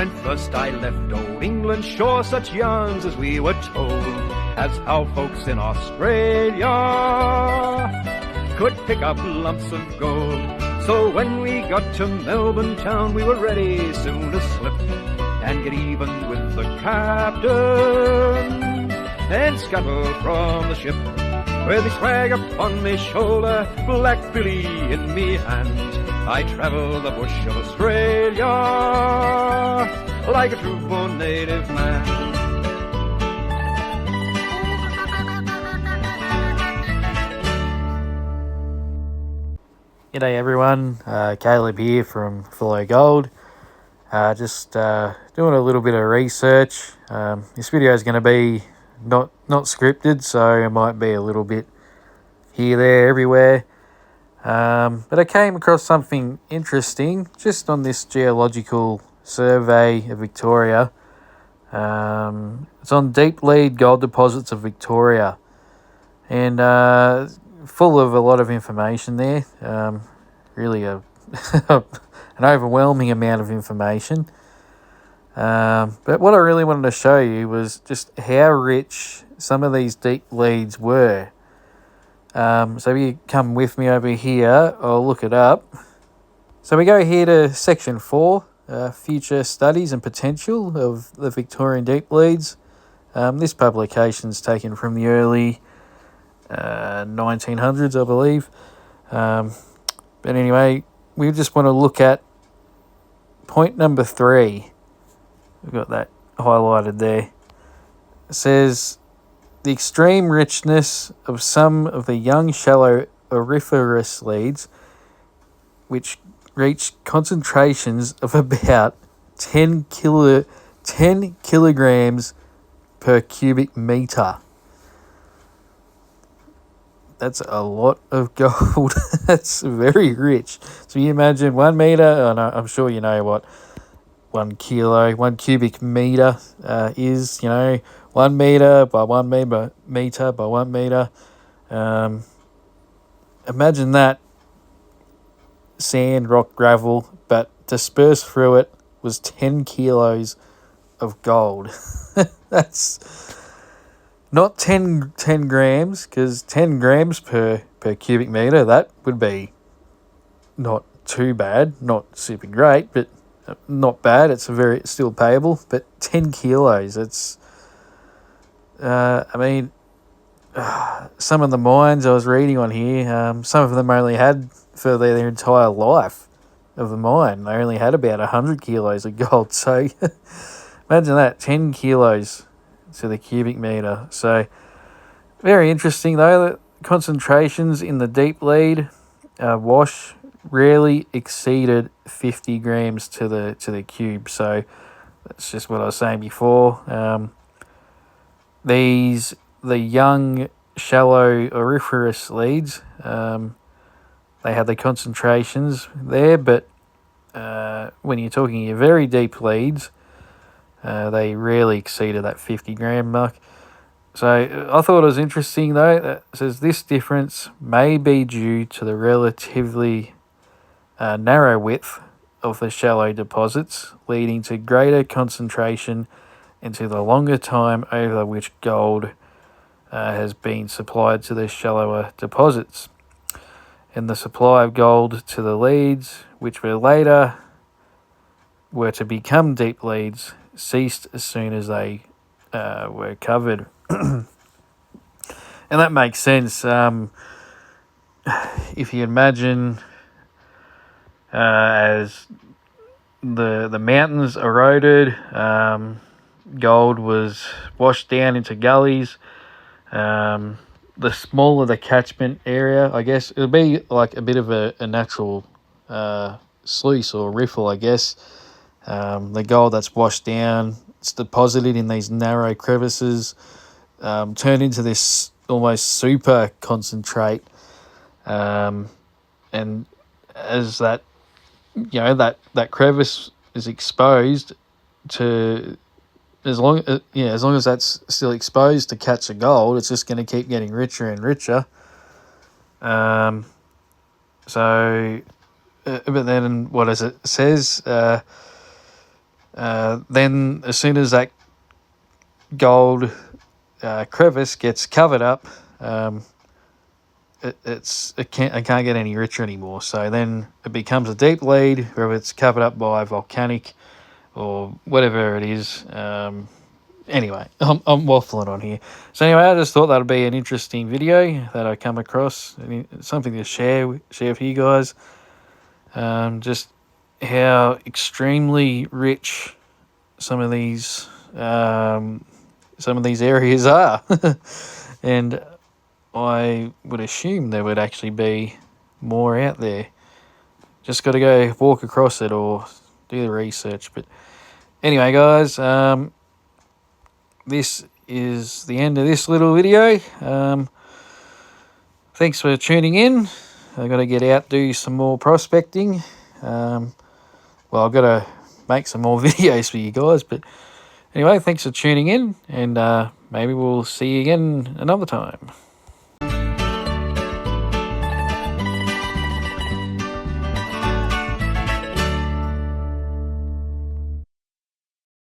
When first I left old England, sure such yarns as we were told, as how folks in Australia could pick up lumps of gold. So when we got to Melbourne town, we were ready soon to slip and get even with the captain and scuttle from the ship. With his swag upon me shoulder, Black Billy in me hand, I travel the bush of Australia like a true-born native man. G'day everyone, Caleb here from Ful-O Gold. Just doing a little bit of research. This video is going to be not scripted, so it might be a little bit here, there, everywhere. But I came across something interesting just on this geological survey of Victoria. It's on deep lead gold deposits of Victoria, and full of a lot of information there. Really an overwhelming amount of information. But what I really wanted to show you was just how rich some of these deep leads were. So if you come with me over here, I'll look it up. So we go here to section 4, future studies and potential of the Victorian deep leads. This publication's taken from the early 1900s, I believe. But anyway, we just want to look at point number 3. We've got that highlighted there. It says, the extreme richness of some of the young shallow auriferous leads, which reach concentrations of about 10 kilograms per cubic metre. That's a lot of gold. That's very rich. So you imagine 1 metre, I'm sure you know what 1 kilo, 1 cubic metre is, 1 metre by 1 metre by 1 metre. Imagine that sand, rock, gravel, but dispersed through it was 10 kilos of gold. That's not 10 grams, because 10 grams per cubic metre, that would be not too bad, not super great, but not bad. It's still payable. But 10 kilos, it's some of the mines I was reading on here, some of them only had, for their entire life of the mine, they only had about 100 kilos of gold. So imagine that, 10 kilos to the cubic metre. So very interesting though. The concentrations in the deep lead wash rarely exceeded 50 grams to the cube. So that's just what I was saying before. The young shallow auriferous leads, they had the concentrations there, but when you're talking your very deep leads, they rarely exceeded that 50 gram mark. So I thought it was interesting though. That says this difference may be due to the relatively narrow width of the shallow deposits, leading to greater concentration into the longer time over which gold has been supplied to the shallower deposits. And the supply of gold to the leads, which were to become deep leads, ceased as soon as they were covered. And that makes sense. If you imagine as the mountains eroded, gold was washed down into gullies. The smaller the catchment area, I guess, it would be like a bit of a natural sluice or riffle, I guess. The gold that's washed down, it's deposited in these narrow crevices, turned into this almost super concentrate. And as that crevice is exposed to, as long as that's still exposed to catch the gold, it's just going to keep getting richer and richer. But then what does it says? Then as soon as that gold crevice gets covered up, it can't get any richer anymore. So then it becomes a deep lead, whether it's covered up by volcanic or whatever it is. Anyway, I'm waffling on here. So anyway, I just thought that would be an interesting video that I come across, something to share with you guys. Just how extremely rich some of these areas are, and I would assume there would actually be more out there. Just got to go walk across it or do the research. But anyway, guys, this is the end of this little video. Thanks for tuning in. I've got to get out, do some more prospecting. Well, I've got to make some more videos for you guys. But anyway, thanks for tuning in, and maybe we'll see you again another time.